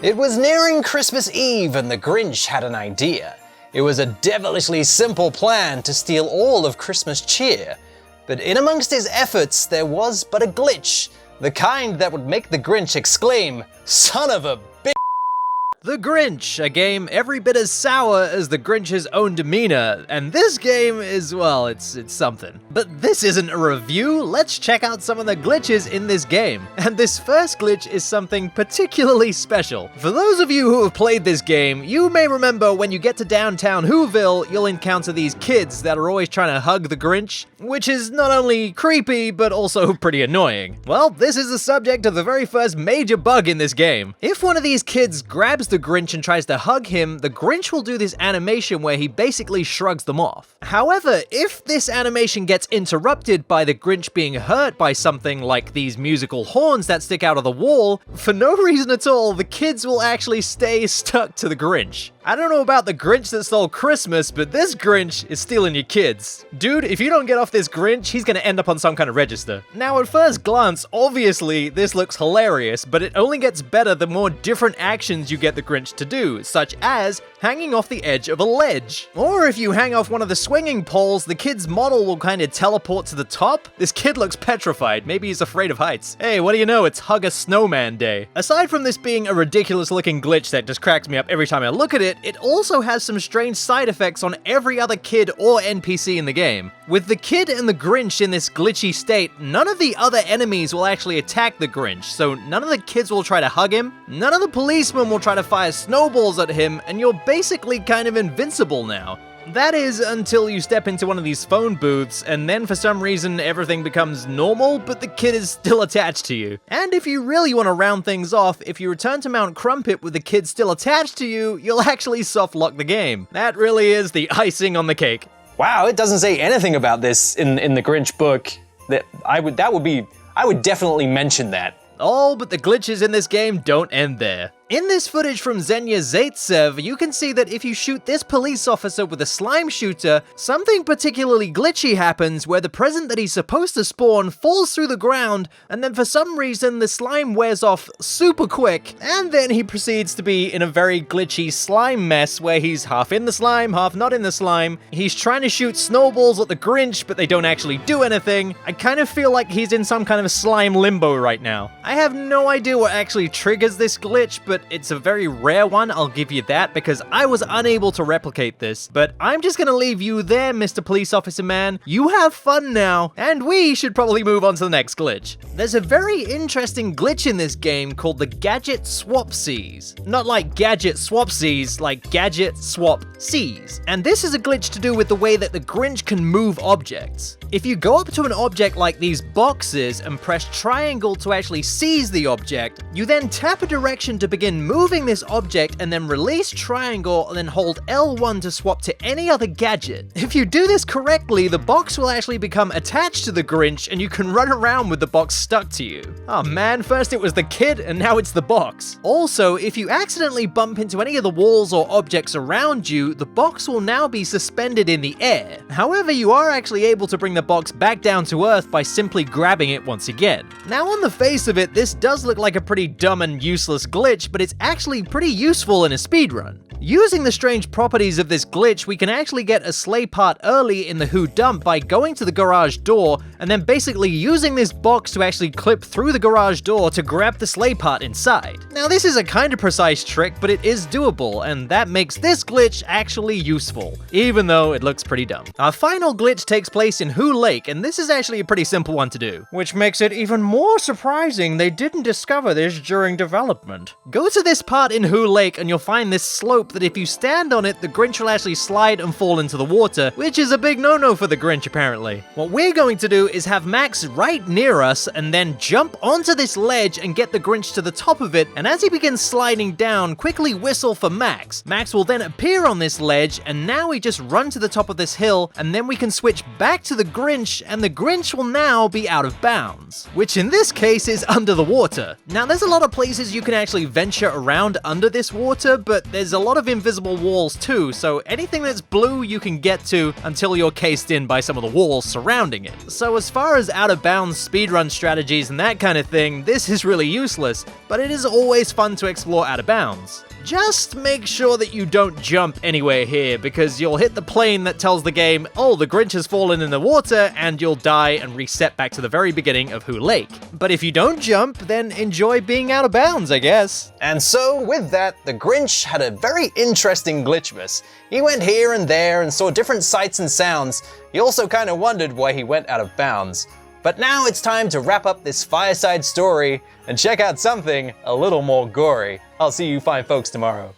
It was nearing Christmas Eve and the Grinch had an idea. It was a devilishly simple plan to steal all of Christmas cheer. But in amongst his efforts, there was but a glitch, the kind that would make the Grinch exclaim, "Son of a bitch!" The Grinch, a game every bit as sour as the Grinch's own demeanor, and this game is, well, it's something. But this isn't a review, let's check out some of the glitches in this game. And this first glitch is something particularly special. For those of you who have played this game, you may remember when you get to downtown Whoville, you'll encounter these kids that are always trying to hug the Grinch, which is not only creepy, but also pretty annoying. Well, this is the subject of the very first major bug in this game. If one of these kids grabs the Grinch and tries to hug him, the Grinch will do this animation where he basically shrugs them off. However, if this animation gets interrupted by the Grinch being hurt by something like these musical horns that stick out of the wall, for no reason at all, the kids will actually stay stuck to the Grinch. I don't know about the Grinch that stole Christmas, but this Grinch is stealing your kids. Dude, if you don't get off this Grinch, he's gonna end up on some kind of register. Now, at first glance, obviously, this looks hilarious, but it only gets better the more different actions you get the Grinch to do, such as hanging off the edge of a ledge. Or if you hang off one of the swinging poles, the kid's model will kind of teleport to the top. This kid looks petrified, maybe he's afraid of heights. Hey, what do you know, it's Hug a Snowman Day. Aside from this being a ridiculous looking glitch that just cracks me up every time I look at it, it also has some strange side effects on every other kid or NPC in the game. With the kid and the Grinch in this glitchy state, none of the other enemies will actually attack the Grinch, so none of the kids will try to hug him, none of the policemen will try to fire snowballs at him, and you're basically kind of invincible now. That is, until you step into one of these phone booths, and then for some reason everything becomes normal, but the kid is still attached to you. And if you really want to round things off, if you return to Mount Crumpit with the kid still attached to you, you'll actually soft lock the game. That really is the icing on the cake. Wow, it doesn't say anything about this in the Grinch book. I would definitely mention that. Oh, but the glitches in this game don't end there. In this footage from Xenia Zaitsev, you can see that if you shoot this police officer with a slime shooter, something particularly glitchy happens where the present that he's supposed to spawn falls through the ground, and then for some reason the slime wears off super quick, and then he proceeds to be in a very glitchy slime mess where he's half in the slime, half not in the slime. He's trying to shoot snowballs at the Grinch, but they don't actually do anything. I kind of feel like he's in some kind of slime limbo right now. I have no idea what actually triggers this glitch, but it's a very rare one, I'll give you that, because I was unable to replicate this. But I'm just gonna leave you there, Mr. Police Officer Man. You have fun now, and we should probably move on to the next glitch. There's a very interesting glitch in this game called the Gadget Swapsies. Not like Gadget Swapsies, like Gadget Swap Seas. And this is a glitch to do with the way that the Grinch can move objects. If you go up to an object like these boxes and press triangle to actually seize the object, you then tap a direction to begin moving this object and then release triangle and then hold L1 to swap to any other gadget. If you do this correctly, the box will actually become attached to the Grinch and you can run around with the box stuck to you. Oh man, first it was the kid and now it's the box. Also, if you accidentally bump into any of the walls or objects around you, the box will now be suspended in the air. However, you are actually able to bring the box back down to earth by simply grabbing it once again. Now on the face of it, this does look like a pretty dumb and useless glitch, but it's actually pretty useful in a speedrun. Using the strange properties of this glitch, we can actually get a sleigh part early in the Who Dump by going to the garage door and then basically using this box to actually clip through the garage door to grab the sleigh part inside. Now this is a kind of precise trick, but it is doable, and that makes this glitch actually useful, even though it looks pretty dumb. Our final glitch takes place in Who Lake, and this is actually a pretty simple one to do, which makes it even more surprising they didn't discover this during development. Go to this part in Who Lake and you'll find this slope that if you stand on it, the Grinch will actually slide and fall into the water, which is a big no-no for the Grinch apparently. What we're going to do is have Max right near us and then jump onto this ledge and get the Grinch to the top of it, and as he begins sliding down, quickly whistle for Max. Max will then appear on this ledge, and now we just run to the top of this hill, and then we can switch back to the Grinch, and the Grinch will now be out of bounds, which in this case is under the water. Now there's a lot of places you can actually venture around under this water, but there's a lot lot of invisible walls too, so anything that's blue you can get to until you're cased in by some of the walls surrounding it. So as far as out-of-bounds speedrun strategies and that kind of thing, this is really useless, but it is always fun to explore out-of-bounds. Just make sure that you don't jump anywhere here, because you'll hit the plane that tells the game, oh, the Grinch has fallen in the water, and you'll die and reset back to the very beginning of Who Lake. But if you don't jump, then enjoy being out of bounds, I guess. And so, with that, the Grinch had a very interesting Glitchmas. He went here and there and saw different sights and sounds. He also kind of wondered why he went out of bounds. But now it's time to wrap up this fireside story and check out something a little more gory. I'll see you fine folks tomorrow.